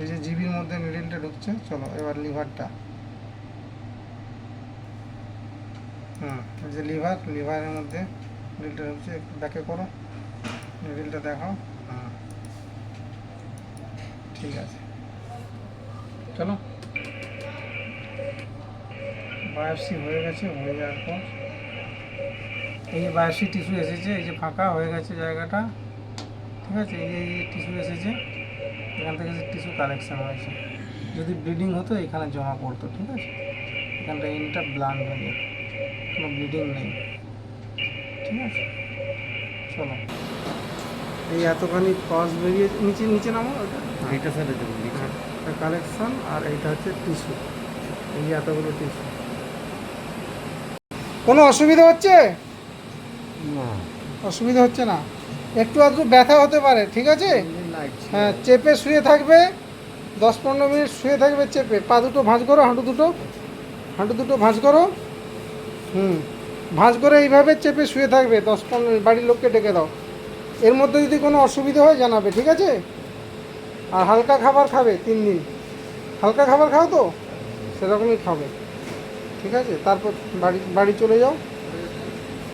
এই যে জিবির মধ্যে নিডেলটা ঢুকছে। চলো এবার লিভারটা, এই যে লিভারের মধ্যে নিডেলটা ঢুকছে। একটু ব্যাকে করো, নিডেলটা দেখাও। ঠিক আছে, চলো। বায়োপসি হয়ে গেছে। হয়ে যাওয়ার পর এই যে বায়োপসি টিস্যু এসেছে, এই যে ফাঁকা হয়ে গেছে জায়গাটা, ঠিক আছে। এই যে টিস্যু এসেছে, এখান থেকে টিস্যু কালেকশন হয়েছে। যদি ব্লিডিং হতো এখানে জমা পড়তো, ঠিক আছে। এখানটা এনটা ব্লান্ট হয়ে যায়, কোনো ব্লিডিং নেই, ঠিক আছে। চলো, এই এতখানি কস বেরিয়ে নিচে নিচে নামো। ওটা এইটা স্যার দেখুন নিচে। কালেকশন, আর এইটা হচ্ছে টিস্যু। এই এতগুলো টিস্যু। কোনো অসুবিধা হচ্ছে? না, অসুবিধা হচ্ছে না। একটু আধটু ব্যথা হতে পারে, ঠিক আছে। লাগছে। হ্যাঁ, চেপে শুয়ে থাকবে, 10-15 মিনিট শুয়ে থাকবে চেপে। পা দুটো ভাঁজ করো, হাঁটু দুটো ভাঁজ করো। ভাঁজ করে এইভাবে চেপে শুয়ে থাকবে 10-15 মিনিট। বাড়ির লোককে ডেকে দাও। এর মধ্যে যদি কোনো অসুবিধা হয় জানাবে, ঠিক আছে। আর হালকা খাবার খাবে 3 দিন। হালকা খাবার খাও তো, সেরকমই খাবে, ঠিক আছে। তারপর বাড়ি চলে যাও।